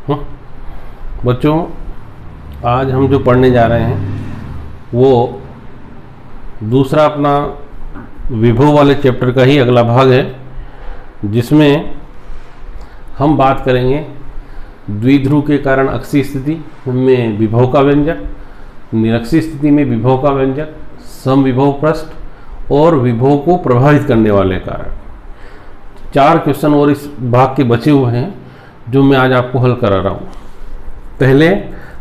हम्म। बच्चों, आज हम जो पढ़ने जा रहे हैं वो दूसरा अपना विभव वाले चैप्टर का ही अगला भाग है, जिसमें हम बात करेंगे द्विध्रुव के कारण अक्षीय स्थिति में विभव का व्यंजक, निरक्षीय स्थिति में विभव का व्यंजक, समविभव पृष्ठ और विभव को प्रभावित करने वाले कारक। 4 क्वेश्चन और इस भाग के बचे हुए हैं जो मैं आज आपको हल करा रहा हूँ। पहले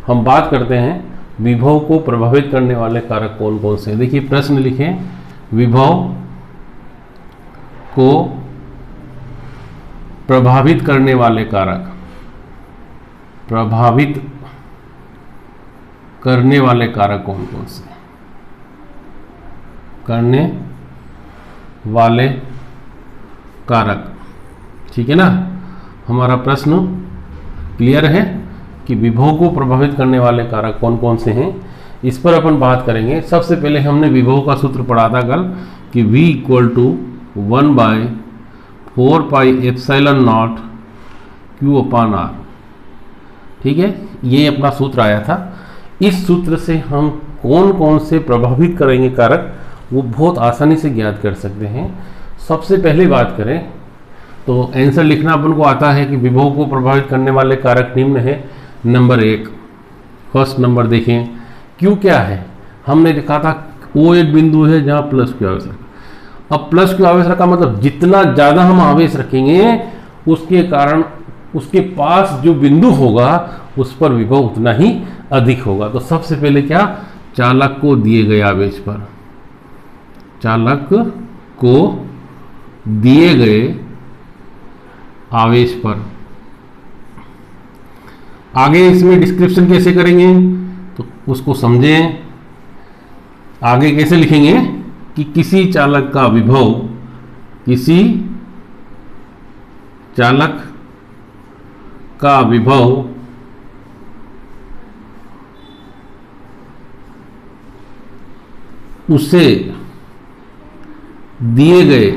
हम बात करते हैं विभव को प्रभावित करने वाले कारक कौन कौन से हैं। देखिए प्रश्न लिखें, विभव को प्रभावित करने वाले कारक, प्रभावित करने वाले कारक कौन कौन से, करने वाले कारक। ठीक है ना, हमारा प्रश्न क्लियर है कि विभव को प्रभावित करने वाले कारक कौन कौन से हैं, इस पर अपन बात करेंगे। सबसे पहले हमने विभव का सूत्र पढ़ा था कल कि V = 1/4πε0 Q/R। ठीक है, ये अपना सूत्र आया था। इस सूत्र से हम कौन कौन से प्रभावित करेंगे कारक वो बहुत आसानी से ज्ञात कर सकते हैं। सबसे पहले बात करें तो आंसर लिखना अपन को आता है कि विभव को प्रभावित करने वाले कारक निम्न है। नंबर 1, फर्स्ट नंबर देखें, क्यू क्या है। हमने लिखा था वो एक बिंदु है जहां प्लस क्यू आवेश रखा। अब प्लस क्यू आवेश रखा मतलब जितना ज़्यादा हम आवेश रखेंगे उसके कारण उसके पास जो बिंदु होगा उस पर विभव उतना ही अधिक होगा। तो सबसे पहले क्या, चालक को दिए गए आवेश पर, चालक को दिए गए आवेश पर। आगे इसमें डिस्क्रिप्शन कैसे करेंगे तो उसको समझें। आगे कैसे लिखेंगे कि किसी चालक का विभव, किसी चालक का विभव उसे दिए गए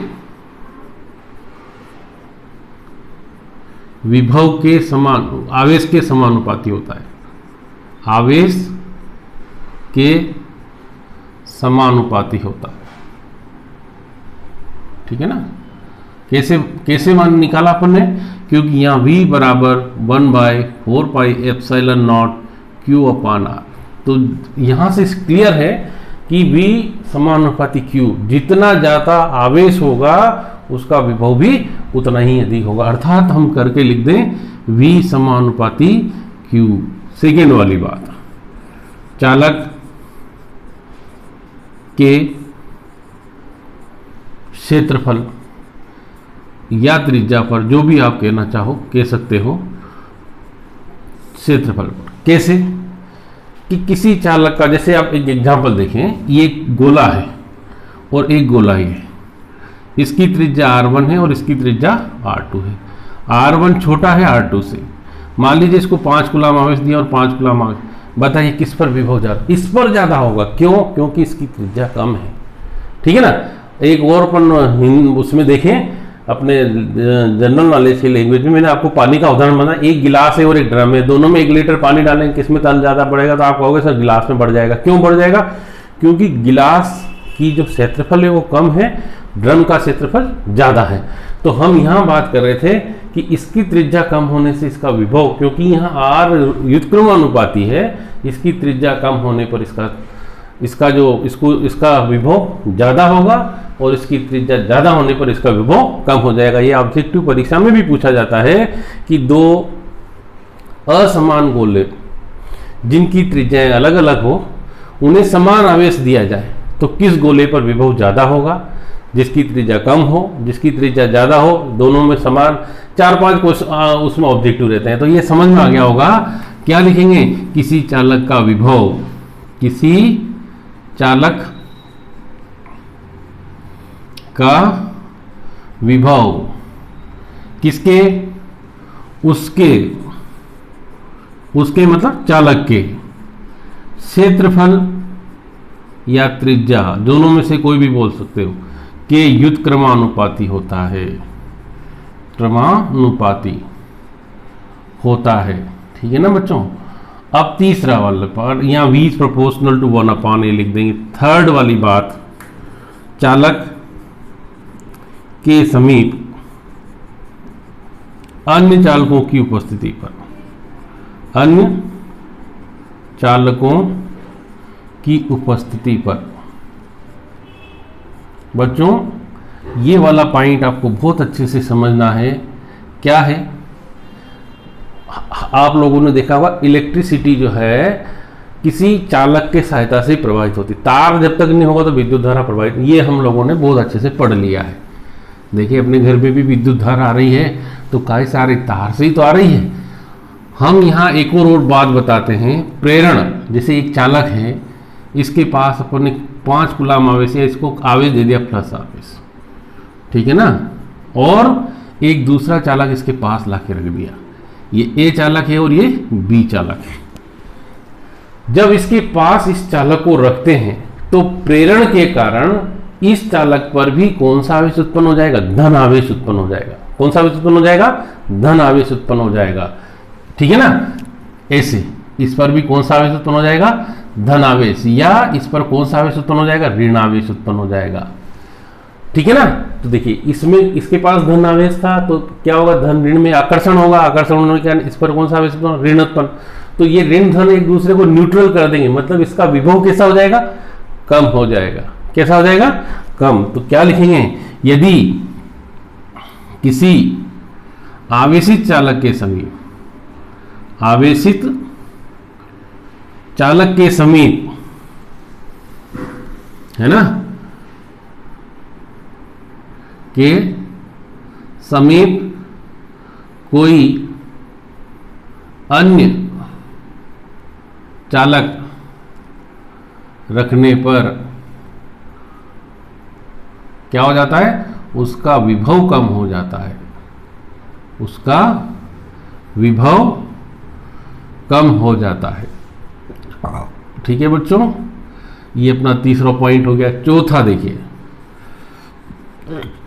विभव के समान, आवेश के समानुपाती होता है, आवेश के समानुपाती होता है। ठीक है ना, कैसे मान निकाला अपन ने, क्योंकि यहाँ V = 1/4πε0 Q/R। तो यहाँ से क्लियर है कि V समानुपाती Q, जितना ज़्यादा आवेश होगा उसका विभव भी उतना ही अधिक होगा। अर्थात हम करके लिख दें V समानुपाती Q। सेकेंड वाली बात, चालक के क्षेत्रफल या त्रिज्या पर, जो भी आप कहना चाहो कह सकते हो, क्षेत्रफल पर। कैसे कि किसी चालक का, जैसे आप एक एग्जांपल देखें, ये एक गोला है और एक गोला ही है, इसकी त्रिज्या R1 है और इसकी त्रिज्या R2 है। R1 छोटा है R2 से। मान लीजिए इसको 5 कूलम आवेश दिया और 5 कूलम आवेश, बताइए किस पर विभव ज़्यादा, इस पर ज़्यादा होगा। क्यों? क्योंकि इसकी त्रिज्या कम है। ठीक है ना। एक और अपन उसमें देखें अपने जनरल नॉलेज की लैंग्वेज में, मैंने आपको पानी का उदाहरण बताया। एक गिलास है और एक ड्रम है, दोनों में 1 लीटर पानी डालें, किस में तल ज़्यादा बढ़ेगा? तो आप कहोगे सर गिलास में बढ़ जाएगा। क्यों बढ़ जाएगा? क्योंकि गिलास की जो क्षेत्रफल है वो कम है, ड्रम का क्षेत्रफल ज़्यादा है। तो हम यहाँ बात कर रहे थे कि इसकी त्रिज्या कम होने से इसका विभव, क्योंकि यहाँ R व्युत्क्रमानुपाती है, इसकी त्रिज्या कम होने पर इसका विभव ज़्यादा होगा और इसकी त्रिज्या ज़्यादा होने पर इसका विभव कम हो जाएगा। ये ऑब्जेक्टिव परीक्षा में भी पूछा जाता है कि 2 असमान गोले जिनकी त्रिज्याएं अलग अलग हो, उन्हें समान आवेश दिया जाए तो किस गोले पर विभव ज़्यादा होगा? जिसकी त्रिज्या कम हो, जिसकी त्रिज्या ज़्यादा हो, दोनों में समान। 4-5 क्वेश्चन उसमें ऑब्जेक्टिव रहते हैं। तो ये समझ में आ गया होगा। क्या लिखेंगे? किसी चालक का विभव, किसी चालक का विभव किसके? उसके मतलब चालक के क्षेत्रफल या त्रिज्या, दोनों में से कोई भी बोल सकते हो, के व्युत्क्रमानुपाती होता है, क्रमानुपाती होता है। ठीक है ना बच्चों। अब तीसरा वाला पार्ट, यहाँ v is proportional to 1/a लिख देंगे। थर्ड वाली बात, चालक के समीप अन्य चालकों की उपस्थिति पर, अन्य चालकों की उपस्थिति पर। बच्चों ये वाला पॉइंट आपको बहुत अच्छे से समझना है। क्या है, आप लोगों ने देखा होगा इलेक्ट्रिसिटी जो है किसी चालक के सहायता से प्रवाहित होती। तार जब तक नहीं होगा तो विद्युत धारा प्रवाहित, ये हम लोगों ने बहुत अच्छे से पढ़ लिया है। देखिए अपने घर में भी विद्युत धारा आ रही है तो कई सारे तार से ही तो आ रही है। हम यहाँ एक और बात बताते हैं, प्रेरण, जैसे एक चालक है, इसके पास अपन ने 5 कूलाम आवेश है, इसको आवेश दे दिया प्लस आवेश, ठीक है ना, और एक दूसरा चालक इसके पास ला के रख दिया। ये ए चालक है और ये बी चालक है। जब इसके पास इस चालक को रखते हैं तो प्रेरण के कारण इस चालक पर भी कौन सा आवेश उत्पन्न हो जाएगा? धन आवेश उत्पन्न हो जाएगा। कौन सा आवेश उत्पन्न हो जाएगा? धन आवेश उत्पन्न हो जाएगा। ठीक है ना। ऐसे इस पर भी कौन सा आवेश उत्पन्न हो जाएगा? धन आवेश, या इस पर कौन सा आवेश उत्पन्न हो जाएगा? ऋण आवेश उत्पन्न हो जाएगा। ठीक है ना। तो देखिए इसमें इसके पास धन आवेश था तो क्या होगा? धन ऋण में आकर्षण होगा, आकर्षण होने के कारण इस पर कौन सा आवेश उत्पन्न? ऋण उत्पन्न। तो ये ऋण धन एक दूसरे को न्यूट्रल कर देंगे, मतलब इसका विभव कैसा हो जाएगा? कम हो जाएगा। कैसा हो जाएगा? कम। तो क्या लिखेंगे? यदि किसी आवेशित चालक के समीप, आवेशित चालक के समीप, है ना, के समीप कोई अन्य चालक रखने पर क्या हो जाता है? उसका विभव कम हो जाता है। उसका विभव कम हो जाता है। ठीक है बच्चों, ये अपना तीसरा पॉइंट हो गया। चौथा देखिए,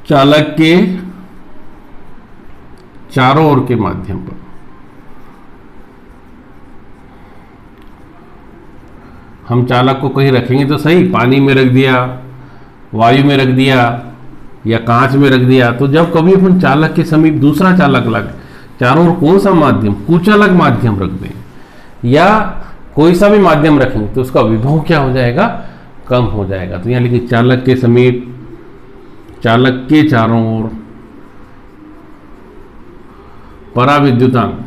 चालक के चारों ओर के माध्यम पर, हम चालक को कहीं रखेंगे तो सही, पानी में रख दिया, वायु में रख दिया या कांच में रख दिया, तो जब कभी अपन चालक के समीप दूसरा चालक लगे, चारों ओर कौन सा माध्यम? कुचालक माध्यम रख दें या कोई सा भी माध्यम रखेंगे तो उसका विभव क्या हो जाएगा? कम हो जाएगा। तो यहाँ लिखिए चालक के समीप, चालक के चारों ओर पराविद्युतांक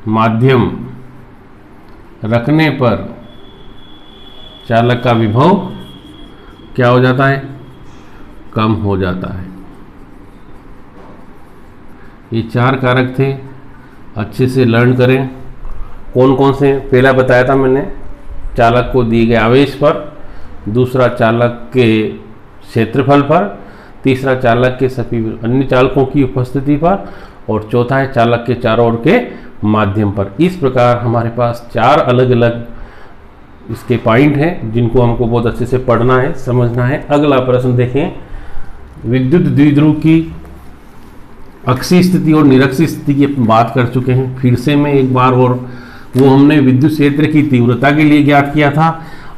माध्यम रखने पर चालक का विभव क्या हो जाता है? कम हो जाता है। ये 4 कारक थे, अच्छे से लर्न करें। कौन कौन से? पहला बताया था मैंने, चालक को दिए गए आवेश पर, दूसरा चालक के क्षेत्रफल पर, तीसरा चालक के सभी अन्य चालकों की उपस्थिति पर, और चौथा है चालक के चारों ओर के माध्यम पर। इस प्रकार हमारे पास 4 अलग अलग इसके पॉइंट हैं जिनको हमको बहुत अच्छे से पढ़ना है, समझना है। अगला प्रश्न देखें, विद्युत द्विध्रुव की अक्षीय स्थिति और निरक्षीय स्थिति की अपन बात कर चुके हैं। फिर से मैं एक बार और, वो हमने विद्युत क्षेत्र की तीव्रता के लिए ज्ञात किया था,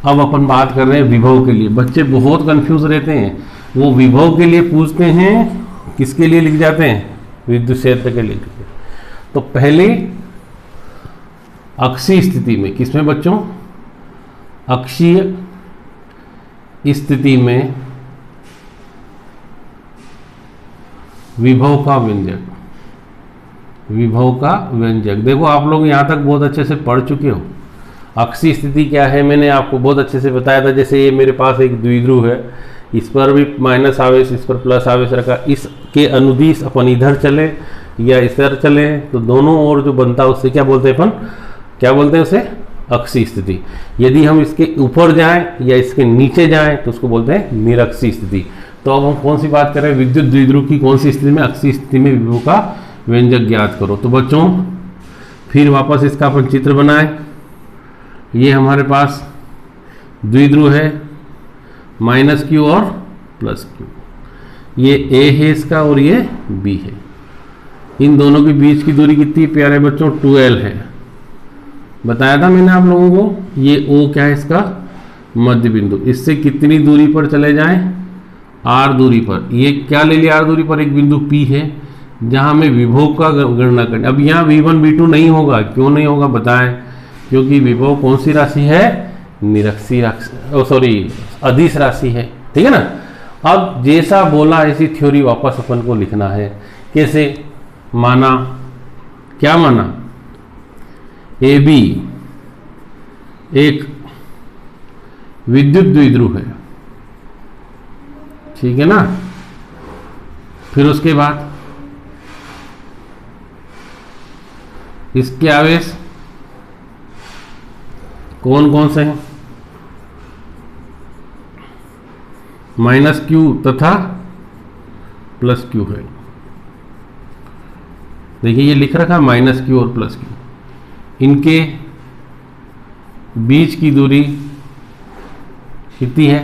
अब अपन बात कर रहे हैं विभव के लिए। बच्चे बहुत कंफ्यूज रहते हैं, वो विभव के लिए पूछते हैं, किसके लिए लिख जाते हैं? विद्युत क्षेत्र के लिए। तो पहले अक्षीय स्थिति में, किसमें बच्चों? अक्षीय स्थिति में विभव का व्यंजक, विभव का व्यंजक। देखो आप लोग यहाँ तक बहुत अच्छे से पढ़ चुके हो। अक्षीय स्थिति क्या है मैंने आपको बहुत अच्छे से बताया था। जैसे ये मेरे पास एक द्विध्रुव है, इस पर भी माइनस आवेश, इस पर प्लस आवेश रखा, इसके अनुदिश अपन इधर चले या इधर चले तो दोनों ओर जो बनता है उससे क्या बोलते हैं अपन? क्या बोलते हैं उसे? अक्षीय स्थिति। यदि हम इसके ऊपर जाएं या इसके नीचे जाएं तो उसको बोलते हैं निरक्षीय स्थिति। तो अब हम कौन सी बात कर रहे हैं? विद्युत द्विध्रुव की कौन सी स्थिति में? अक्षीय स्थिति में विभव का व्यंजक ज्ञात करो। तो बच्चों फिर वापस इसका अपन चित्र बनाएं। ये हमारे पास द्विध्रुव है, माइनस क्यू और प्लस क्यू। ये ए है इसका और ये बी है। इन दोनों के बीच की दूरी कितनी प्यारे बच्चों? 12 है। बताया था मैंने आप लोगों को। ये ओ क्या है इसका? मध्य बिंदु। इससे कितनी दूरी पर चले जाएं? आर दूरी पर। ये क्या ले लिया? आर दूरी पर एक बिंदु पी है जहां हमें विभव का गणना करनी। अब यहाँ V1 V2 नहीं होगा। क्यों नहीं होगा बताएं? क्योंकि विभव कौन सी राशि है? निरक्षी राशि, सॉरी अदिश राशि है। ठीक है ना। अब जैसा बोला ऐसी थ्योरी वापस अपन को लिखना है। कैसे माना? क्या माना? ए बी एक विद्युत द्विध्रुव है, ठीक है ना। फिर उसके बाद इसके आवेश कौन कौन से हैं? -q तथा +q है। देखिए ये लिख रखा -q और +q। इनके बीच की दूरी कितनी है?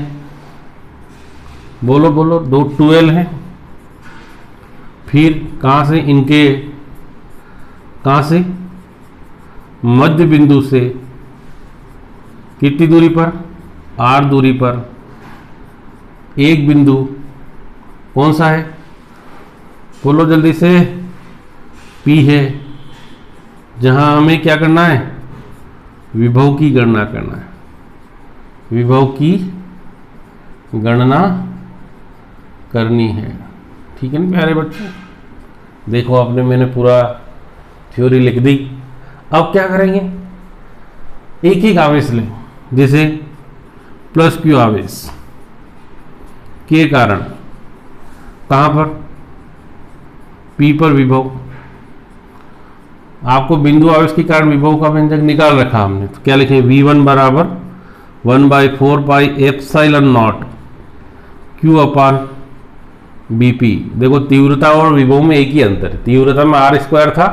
बोलो बोलो। 12 है। फिर कहाँ से? इनके कहाँ से? मध्य बिंदु से कितनी दूरी पर? r दूरी पर एक बिंदु कौन सा है? बोलो जल्दी से। P है, जहां हमें क्या करना है? विभव की गणना करना है। विभव की गणना करनी है। ठीक है ना प्यारे बच्चों। देखो आपने, मैंने पूरा थ्योरी लिख दी। अब क्या करेंगे? एक एक आवेश लें। जैसे +q आवेश के कारण कहां पर? P पर विभव। आपको बिंदु आवेश के कारण विभव का व्यंजक निकाल रखा हमने। तो क्या लिखें? V1 बराबर 1/4 पाई एप्सिलॉन नॉट Q अपान BP। देखो तीव्रता और विभव में एक ही अंतर है। तीव्रता में r² था,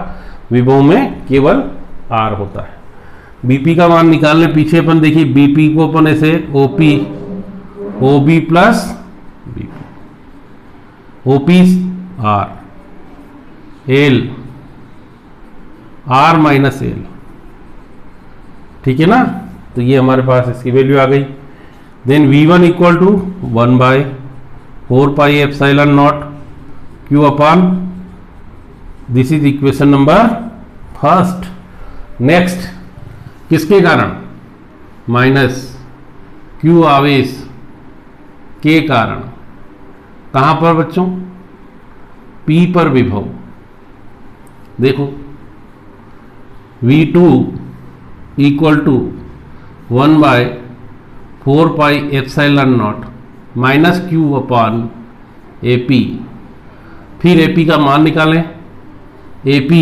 विभव में केवल r होता है। BP का मान निकालने पीछे अपन देखिए, BP को अपन ऐसे OB plus BP, OP R, L R minus L। ठीक है ना। तो ये हमारे पास इसकी वैल्यू आ गई। Then V1 equal to 1/4 pi epsilon naught Q upon, this is equation number first. Next किसके कारण? -q आवेश के कारण। कहां पर बच्चों? P पर विभव। देखो V2 equal to 1/4 pi epsilon naught -q upon AP। फिर AP का मान निकालें। AP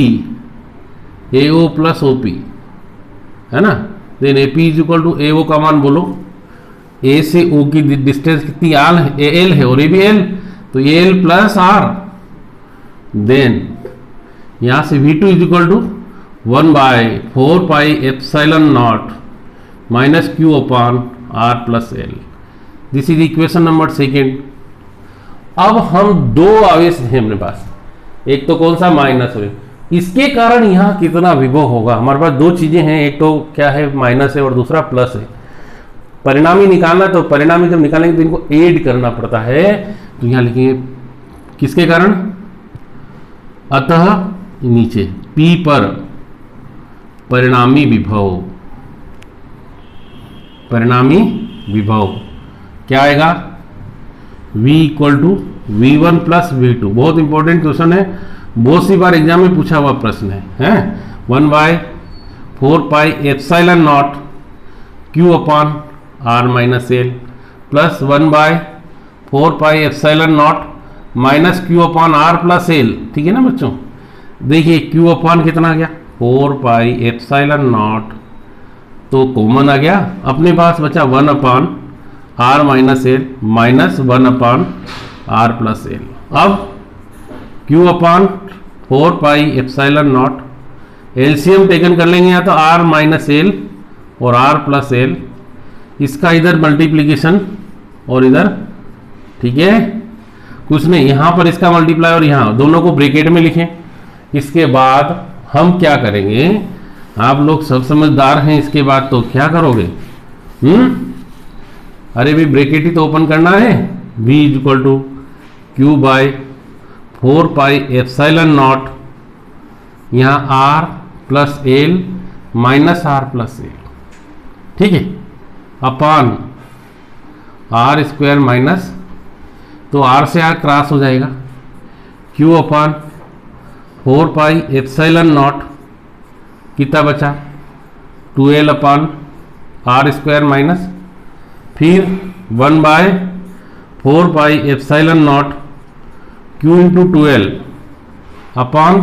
AO प्लस OP है ना। Then AP is equal to AO का मान बोलो। A से O की डिस्टेंस कितनी? L है और ये भी L, तो L प्लस R। देन यहां से V2 is equal to 1/4 pi epsilon naught -q upon R plus L। This is equation number second. अब हम दो आवेश हैं अपने पास। एक तो कौन सा? माइनस। इसके कारण यहां कितना विभव होगा? हमारे पास दो चीजें हैं। एक तो क्या है? माइनस है और दूसरा प्लस है। परिणामी निकालना, तो परिणामी जब निकालेंगे तो इनको ऐड करना पड़ता है। तो यहां लिखेंगे किसके कारण? अतः नीचे P पर परिणामी विभव। परिणामी विभव क्या आएगा? V equal to V1 plus V2। बहुत इंपॉर्टेंट क्वेश्चन है, बहुत सी बार एग्जाम में पूछा हुआ प्रश्न है। 1/4 pi epsilon naught Q upon R minus L plus 1/4 pi epsilon not minus Q upon R plus L। ठीक है ना बच्चों। देखिए Q अपान कितना आ गया? 4 पाई एप्सिलॉन नॉट, तो कॉमन आ गया। अपने पास बचा 1 अपान R माइनस L माइनस 1 अपान R प्लस L। अब Q upon 4 pi epsilon not, LCM taken कर लेंगे या तो R माइनस L और R प्लस L। इसका इधर मल्टीप्लीकेशन और इधर, ठीक है। कुछ नहीं, यहाँ पर इसका मल्टीप्लाई और यहाँ दोनों को ब्रैकेट में लिखें। इसके बाद हम क्या करेंगे, आप लोग सब समझदार हैं, इसके बाद तो क्या करोगे, अरे भाई ब्रैकेट ही तो ओपन करना है। v is equal to q by 4 pi epsilon naught, यहाँ r plus l minus r plus l, ठीक है, अपान आर स्क्वायर माइनस, तो r से r क्रॉस हो जाएगा, q upon 4 pi epsilon naught, कितना बचा 2l upon r square minus, फिर 1 by 4 pi epsilon naught q into 2l upon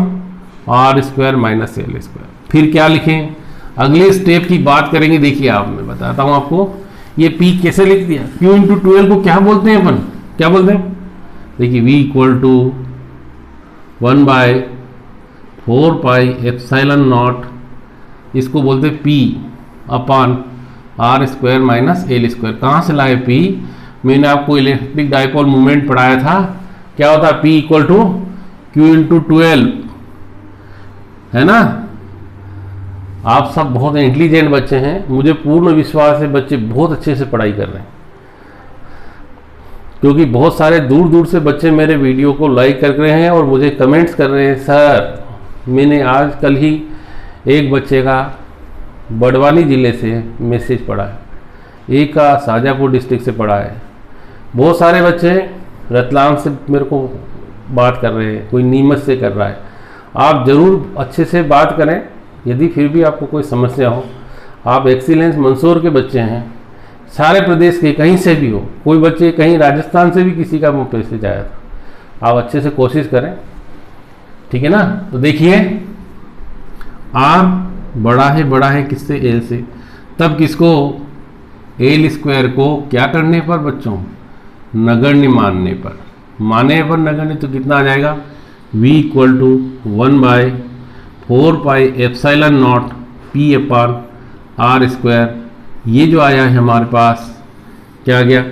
r square minus l square. फिर क्या लिखें, अगले स्टेप की बात करेंगे। देखिए आप, मैं बताता हूं आपको ये p कैसे लिख दिया। q इंटू 2l को क्या बोलते हैं अपन, क्या बोलते हैं, देखिए v equal to 1 by 4 pi epsilon naught, इसको बोलते हैं p upon r square minus l square. कहाँ से लाए p, मैंने आपको इलेक्ट्रिक डाइपोल मोमेंट पढ़ाया था, क्या होता है p equal to q into 2l, है ना। आप सब बहुत इंटेलिजेंट बच्चे हैं, मुझे पूर्ण विश्वास है बच्चे बहुत अच्छे से पढ़ाई कर रहे हैं, क्योंकि बहुत सारे दूर दूर से बच्चे मेरे वीडियो को लाइक कर रहे हैं और मुझे कमेंट्स कर रहे हैं, सर मैंने आज कल ही एक बच्चे का बड़वानी ज़िले से मैसेज पढ़ा है, एक का शाजापुर डिस्ट्रिक्ट से पढ़ा है, बहुत सारे बच्चे रतलाम से मेरे को बात कर रहे हैं, कोई नीमच से कर रहा है। आप ज़रूर अच्छे से बात करें, यदि फिर भी आपको कोई समस्या हो, आप एक्सीलेंस मंसूर के बच्चे हैं, सारे प्रदेश के कहीं से भी हो, कोई बच्चे कहीं राजस्थान से भी किसी का मैसेज आया था, आप अच्छे से कोशिश करें, ठीक है ना। तो देखिए आर बड़ा है किससे, एल से, तब किसको, एल स्क्वायर को क्या करने पर बच्चों, नगण्य मानने पर, नगण्य, तो कितना आ जाएगा v equal to 1 by 4 pi epsilon naught p upon r square. ये जो आया है हमारे पास क्या आ गया,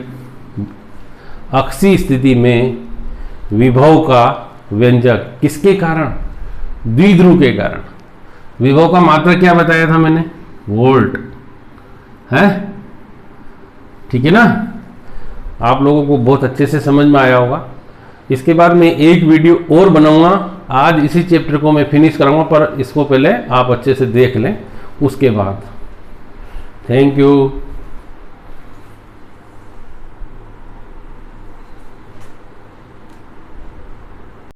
अक्षीय स्थिति में विभव का व्यंजक, किसके कारण, द्विध्रुव के कारण। विभव का मात्रा क्या बताया था मैंने, वोल्ट है, ठीक है ना। आप लोगों को बहुत अच्छे से समझ में आया होगा। इसके बाद मैं एक वीडियो और बनाऊंगा, आज इसी चैप्टर को मैं फिनिश कराऊंगा, पर इसको पहले आप अच्छे से देख लें उसके बाद। Thank you.